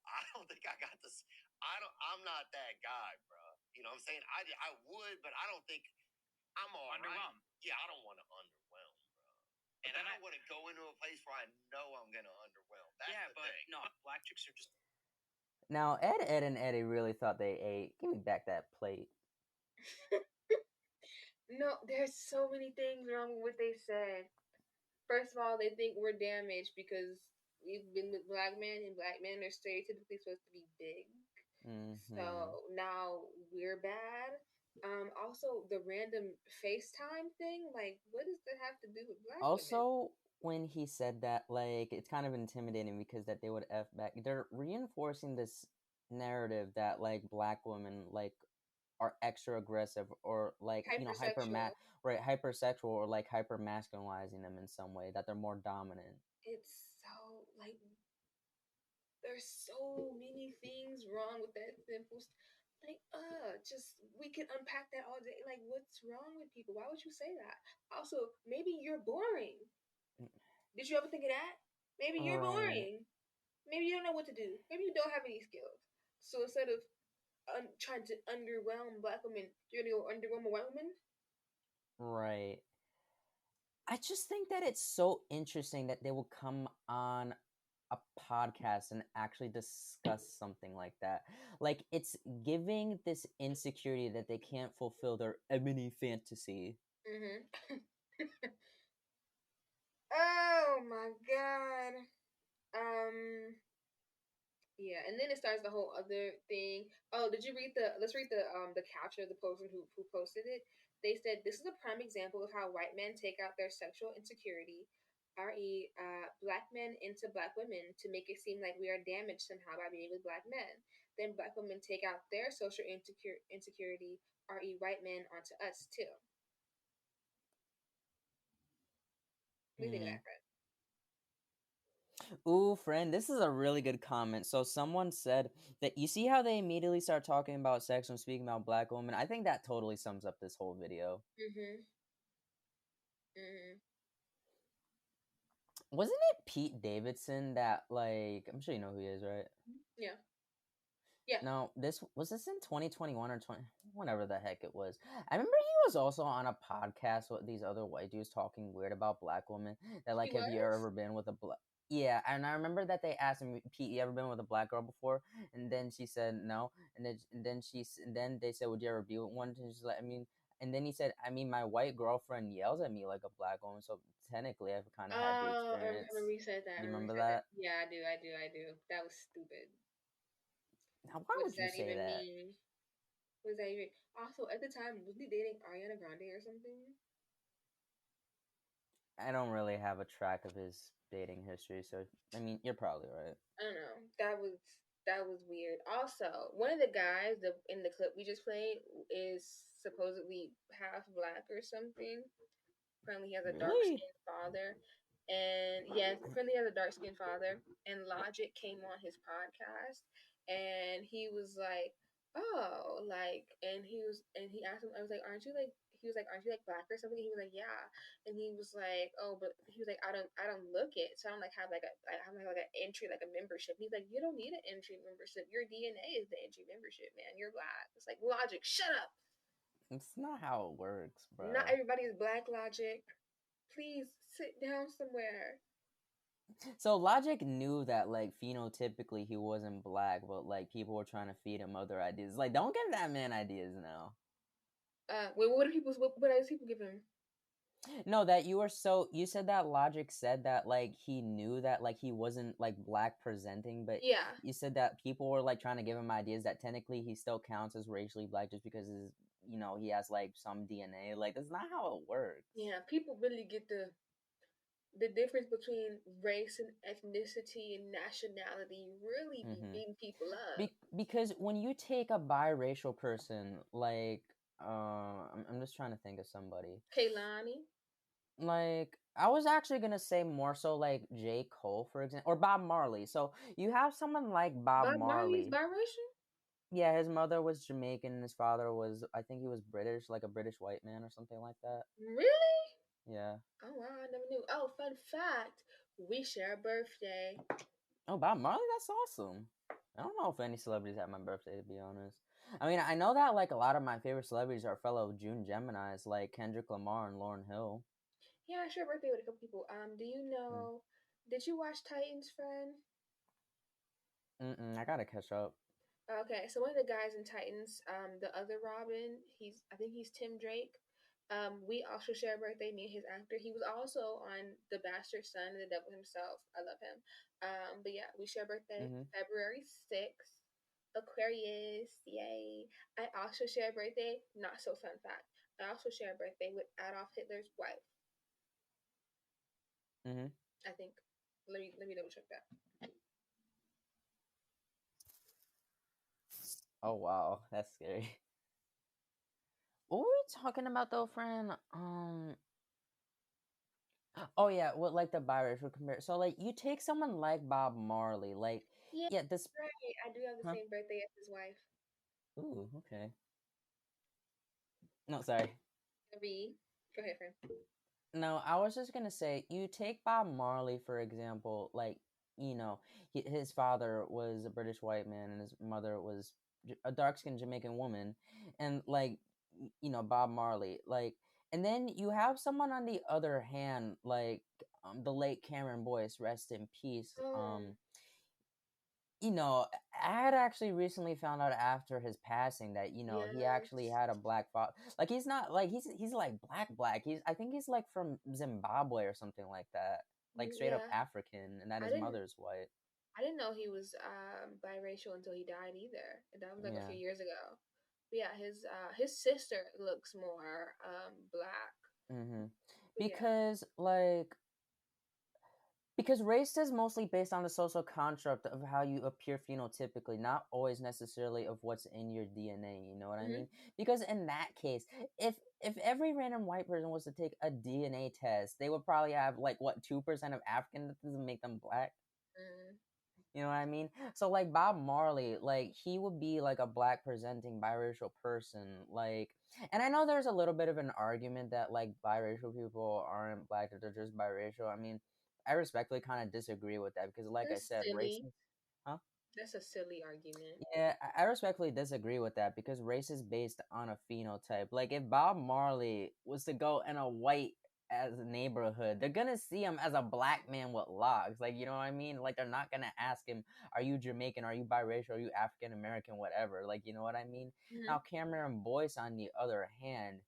I don't think I got this. I'm not that guy, bro. You know what I'm saying? I would, but I don't think I'm all Underwhelmed. Right. Yeah, I don't want to underwhelm, bro. And I don't want to go into a place where I know I'm gonna underwhelm. That's the thing. No, black chicks are just. Now Ed, and Eddie really thought they ate. Give me back that plate. No, there's so many things wrong with what they said. First of all, they think we're damaged because we've been with black men, and black men are stereotypically supposed to be big. Mm-hmm. So now we're bad. Also, the random FaceTime thing, like, what does that have to do with black women? Also, when he said that, like, it's kind of intimidating because that they would f back. They're reinforcing this narrative that like black women like are extra aggressive or like Hypersexual. hypersexual or like hyper masculinizing them in some way, that they're more dominant. It's so like there's so many things wrong with that simple. Like, just we can unpack that all day. Like, what's wrong with people? Why would you say that? Also, maybe you're boring. Did you ever think of that? Maybe you're Right. boring. Maybe you don't know what to do. Maybe you don't have any skills. So instead of trying to underwhelm black women, you're gonna go underwhelm a white woman. Right. I just think that it's so interesting that they will come on a podcast and actually discuss something like that. Like, it's giving this insecurity that they can't fulfill their ebony fantasy. Mm-hmm. Oh my god. Yeah, and then it starts the whole other thing. Oh, did you read the? Let's read the caption of the person who posted it. They said this is a prime example of how white men take out their sexual insecurity, re black men into black women to make it seem like we are damaged somehow by being with black men. Then black women take out their social insecurity, re white men onto us too. What do you think of Hmm. that, Fred? Ooh, friend, this is a really good comment. So someone said that you see how they immediately start talking about sex when speaking about black women. I think that totally sums up this whole video. Mhm. Mhm. Wasn't it Pete Davidson that, like, I'm sure you know who he is, right? Yeah. Yeah. No, this was this in 2021 or 20, whenever the heck it was. I remember he was also on a podcast with these other white dudes talking weird about black women. That He like, have you was. ever been with a black? Yeah, and I remember that they asked him, Pete, you ever been with a black girl before? And then she said no, and then they said, would you ever be with one? And she's like, I mean, and then he said, I mean, my white girlfriend yells at me like a black woman, so technically I've kind of had the Oh, I experience. remember you said that. Do I you remember you remember said that. that? Yeah, I do. I do. I do. That was stupid. Now, why What does would you that say even that? mean? What does that even? Also, at the time, was he dating Ariana Grande or something? I don't really have a track of his dating history, so I mean, you're probably right. I don't know. That was weird. Also, one of the guys in the clip we just played is supposedly half black or something. Apparently, he has a dark Really? skinned father. And yes, apparently he has a dark skinned father. And Logic came on his podcast and he was like, oh, like, and he asked him, I was like, aren't you like, he was like, aren't you like black or something? He was like, yeah. And he was like, oh, but he was like, I don't look it. So I don't like have like I have like an entry, like a membership. And he's like, you don't need an entry membership. Your DNA is the entry membership, man. You're black. It's like, Logic, shut up. It's not how it works, Not bro. everybody is black, Logic. Please sit down somewhere. So Logic knew that, like, phenotypically he wasn't black, but like people were trying to feed him other ideas. Like, don't give that man ideas now. Wait, what else people give him? No, that you were so you said that Logic said that like he knew that like he wasn't like black presenting, but Yeah, you said that people were like trying to give him ideas that technically he still counts as racially black just because his he has like some DNA. Like, that's not how it works. yeah. People really get the difference between race and ethnicity and nationality. Really be Mm-hmm. beating people up. Because when you take a biracial person, like, I'm just trying to think of somebody. Kaylani, Like, I was actually gonna say more so like J. Cole, for example, or Bob Marley. So you have someone like Bob Bob Marley's Marley. biracial. Yeah, his mother was Jamaican, and his father was, I think he was British, like a British white man or something like that. Really? Yeah. Oh wow, I never knew. Oh, fun fact: we share a birthday. Oh, Bob Marley, that's awesome. I don't know if any celebrities have my birthday, to be honest. I mean, I know that like a lot of my favorite celebrities are fellow June Geminis, like Kendrick Lamar and Lauryn Hill. Yeah, I share a birthday with a couple people. Do you Mm. know? Did you watch Titans, friend? I gotta catch up. Okay, so one of the guys in Titans, the other Robin, I think he's Tim Drake. We also share a birthday, me and his actor. He was also on The Bastard Son and The Devil Himself. I love him. But yeah, we share a birthday Mm-hmm. February 6th. Aquarius, yay. I also share a birthday, not so fun fact. I also share a birthday with Adolf Hitler's wife, Mm-hmm. I think. Let me double check that. Oh wow, that's scary. talking about though, friend? Oh yeah, what like the biracial compare? So like you take someone like Bob Marley, like Yeah, yeah, this. right. I do have the Huh? same birthday as his wife. Ooh, okay. No, sorry. B. Go ahead, friend. No, I was just gonna say, you take Bob Marley for example, like his father was a British white man and his mother was a dark skinned Jamaican woman, and like Bob Marley, like, and then you have someone on the other hand, like the late Cameron Boyce, rest in peace. Um, I had actually recently found out after his passing that he actually yes. had a black father. Like he's not like he's like black. I think he's like from Zimbabwe or something like that. Like straight up Yeah. African, and that I his didn't mother's white. I didn't know he was biracial until he died either. And that was like a Yeah. few years ago. But yeah, his sister looks more black. Mm-hmm. But yeah. Because race is mostly based on the social construct of how you appear phenotypically, not always necessarily of what's in your DNA. You know what I Mm-hmm. mean? Because in that case, if every random white person was to take a DNA test, they would probably have like what 2% of African. That doesn't make them black. Mm-hmm. You know what I mean? So like Bob Marley, like he would be like a black presenting biracial person, like, and I know there's a little bit of an argument that like biracial people aren't black, that they're just biracial. I mean, I respectfully kind of disagree with that because, like I That's said, race. silly. Huh? That's a silly argument. Yeah, I respectfully disagree with that because race is based on a phenotype. Like, if Bob Marley was to go in a white as a neighborhood, they're gonna see him as a black man with locks. Like, you know what I mean? Like, they're not gonna ask him, "Are you Jamaican? Are you biracial? Are you African American? Whatever." Like, you know what I mean? Mm-hmm. Now, Cameron Boyce, on the other hand,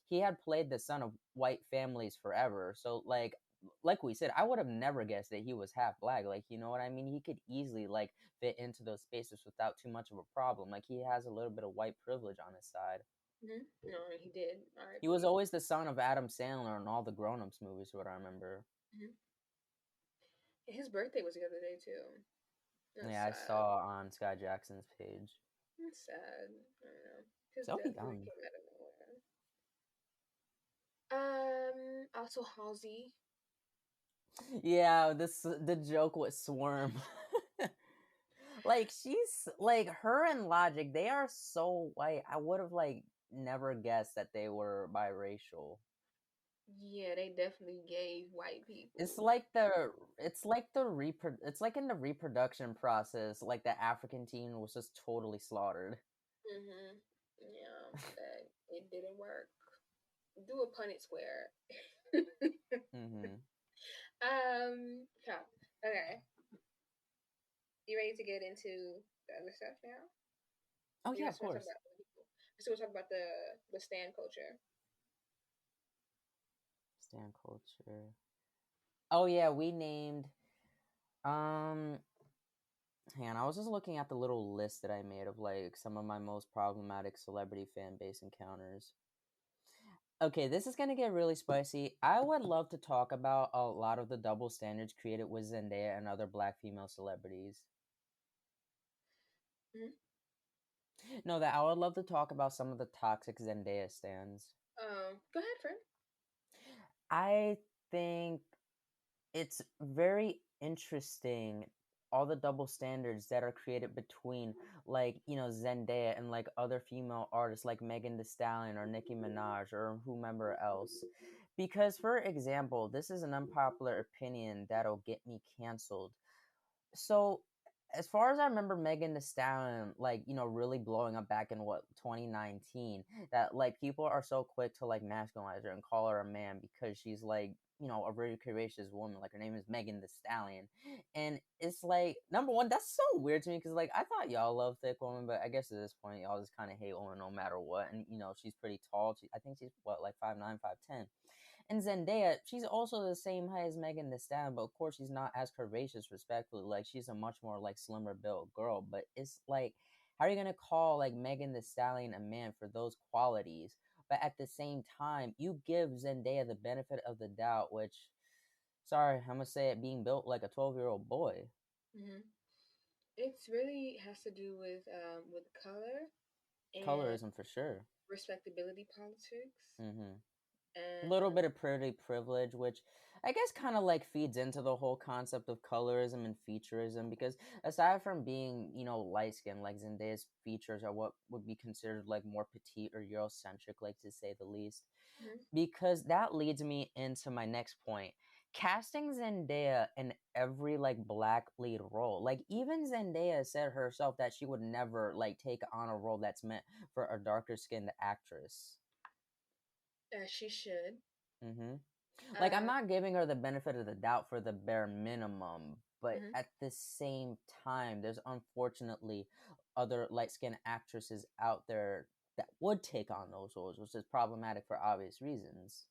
he had played the son of white families forever. So, like we said, I would have never guessed that he was half black. Like, you know what I mean? He could easily like fit into those spaces without too much of a problem. Like he has a little bit of white privilege on his side. Mm-hmm. No, he did. He was R.I.P. always the son of Adam Sandler in all the Grown Ups movies, what I remember. Mm-hmm. His birthday was the other day too. That's Yeah, I sad. saw on Sky Jackson's page. That's sad. I don't know. His So death really young. came out of nowhere. Also Halsey. Yeah, the joke with Swarm. Like she's like her and Logic, they are so white. I would have like never guessed that they were biracial. Yeah, they definitely gave white It's people. like the it's like in the reproduction process, like the African teen was just totally slaughtered. Mm-hmm. Yeah, that it didn't work. Do a Punnett square. Mm-hmm. Yeah. Okay. You ready to get into the other stuff now? Oh You yeah, of just want to talk course. about people. Just want to talk about the stand culture. Stan culture. Oh yeah, we named um hang on, I was just looking at the little list that I made of like some of my most problematic celebrity fan base encounters. Okay, this is gonna get really spicy. I would love to talk about a lot of the double standards created with Zendaya and other black female celebrities. Mm-hmm. No, that I would love to talk about some of the toxic Zendaya stands. Go ahead, friend. I think it's very interesting all the double standards that are created between like Zendaya and like other female artists like Megan Thee Stallion or Nicki Minaj or whomever else. Because for example, this is an unpopular opinion that'll get me canceled. So as far as I remember, Megan Thee Stallion, like really blowing up back in what 2019, that like people are so quick to like masculinize her and call her a man because she's like a very courageous woman. Like her name is Megan Thee Stallion, and it's like number one, that's so weird to me because like I thought y'all love thick women, but I guess at this point y'all just kind of hate women no matter what. And she's pretty tall. I think she's what like 5'9", 5'10". And Zendaya, she's also the same height as Megan Thee Stallion, but of course she's not as curvaceous, respectfully. Like she's a much more like slimmer built girl. But it's like, how are you gonna call like Megan Thee Stallion a man for those qualities? But at the same time, you give Zendaya the benefit of the doubt, which, sorry, I'm gonna say it, being built like a 12-year-old boy. Mm-hmm. It's really has to do with color. and Colorism for sure. respectability politics. Mm-hmm. A And little bit of pretty privilege, which I guess kind of like feeds into the whole concept of colorism and featurism, because aside from being, light skin, like Zendaya's features are what would be considered like more petite or Eurocentric, like to say the least. mhm. Because that leads me into my next point. Casting Zendaya in every like black lead role. Like even Zendaya said herself that she would never like take on a role that's meant for a darker skinned actress. As she should. Mm-hmm. Like I'm Uh, not giving her the benefit of the doubt for the bare minimum, but mhm. at the same time, there's unfortunately other light skinned actresses out there that would take on those roles, which is problematic for obvious reasons.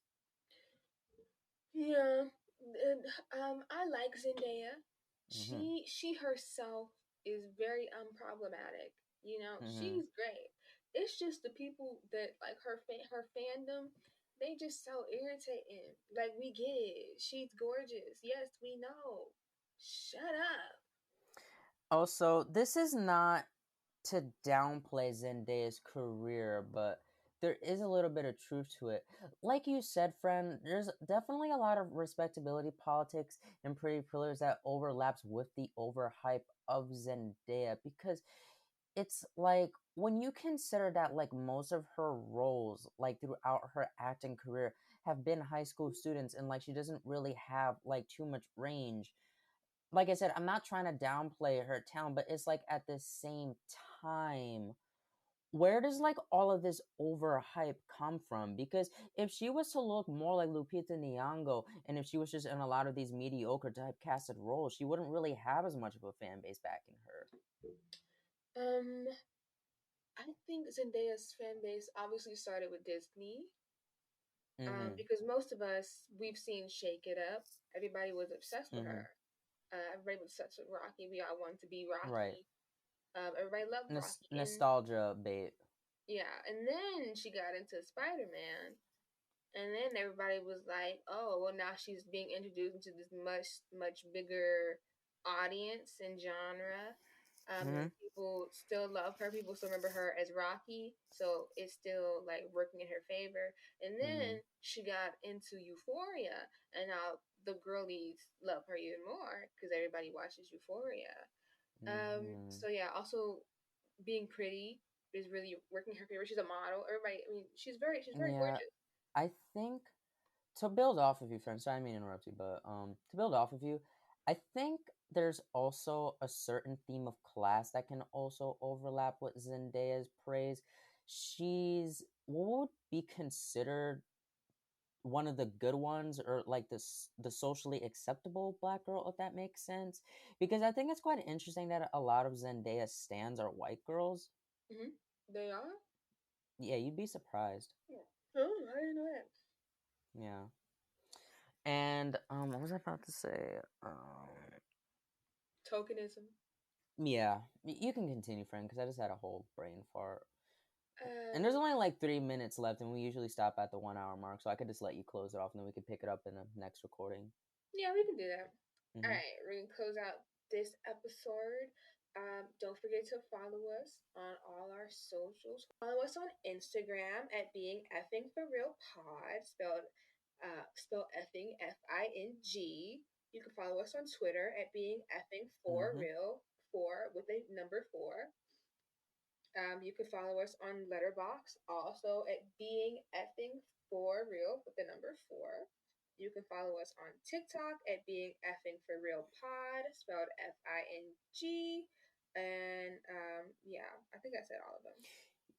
Yeah, and, I like Zendaya. Mm-hmm. She herself is very unproblematic. Mm-hmm. She's great. It's just the people that like her fandom. They just so irritating. Like we get it. She's gorgeous. Yes, we know. Shut up. Also, this is not to downplay Zendaya's career, but there is a little bit of truth to it. Like you said, friend, there's definitely a lot of respectability politics and pretty pillars that overlaps with the overhype of Zendaya, because it's like when you consider that like most of her roles like throughout her acting career have been high school students, and like she doesn't really have like too much range. Like I said, I'm not trying to downplay her talent, but it's like at the same time, where does like all of this overhype come from? Because if she was to look more like Lupita Nyong'o, and if she was just in a lot of these mediocre typecasted roles, she wouldn't really have as much of a fan base backing her. Um, I think Zendaya's fan base obviously started with Disney. Mm-hmm. Because most of us we've seen Shake It Up. Everybody was obsessed with Mm-hmm. her. Everybody was obsessed with Rocky. We all wanted to be Right. Rocky. Everybody loved Rocky, and Nostalgia bait. yeah, and then she got into Spider Man, and then everybody was like, "Oh, well, now she's being introduced into this much bigger audience and genre." Mm-hmm. And people still love her. People still remember her as Rocky, so it's still like working in her favor. And Mm-hmm. then she got into Euphoria, and now the girlies love her even more because everybody watches Euphoria. Mm-hmm. So yeah, also being pretty is really working her favor. She's a model. Everybody, I mean, she's very Yeah, gorgeous. I think to build off of you, friends. Sorry, I mean to interrupt you, but to build off of you, I think there's also a certain theme of class that can also overlap with Zendaya's praise. She's what would be considered one of the good ones, or like the socially acceptable black girl, if that makes sense. Because I think it's quite interesting that a lot of Zendaya stans are white girls. Hmm. They are. Yeah, you'd be surprised. Yeah. Oh, I didn't know that. Yeah. And what was I about to say? Tokenism. Yeah, you can continue, friend, because I just had a whole brain fart. And there's Um, only like 3 minutes left, and we usually stop at the 1 hour mark, so I could just let you close it off, and then we could pick it up in the next recording. yeah, we can do that. All Mm-hmm. right, we're gonna close out this episode. Don't forget to follow us on all our socials. Follow us on Instagram at being effing for real pod, spelled effing FING. You can follow us on Twitter at being effing for Mm-hmm. real, four with a number four. You can follow us on Letterboxd also at being effing for real with the number four. You can follow us on TikTok at being effing for real pod, spelled FING. And yeah, I think I said all of them.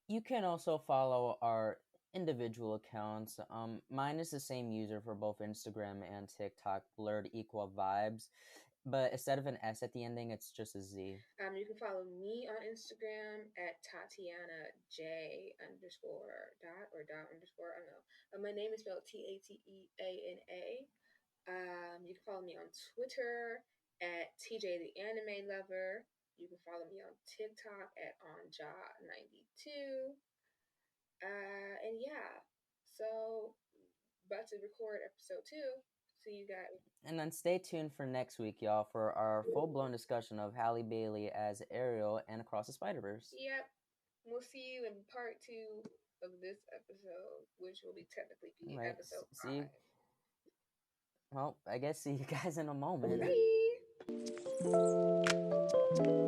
You can also follow our individual accounts. Mine is the same user for both Instagram and TikTok, blurred equal vibes, but instead of an S at the ending, it's just a Z. You can follow me on Instagram at Tatiana J underscore dot or dot underscore. I don't know. My name is spelled TATEANA. You can follow me on Twitter at TJ the Anime Lover. You can follow me on TikTok at Anja92. And yeah, so about to record episode 2. See you guys. And then stay tuned for next week, y'all, for our full blown discussion of Halle Bailey as Ariel and Across the Spider Verse. Yep. We'll see you in part 2 of this episode, which will be technically be Right. episode See. 5. Well, I guess see you guys in a moment. Bye.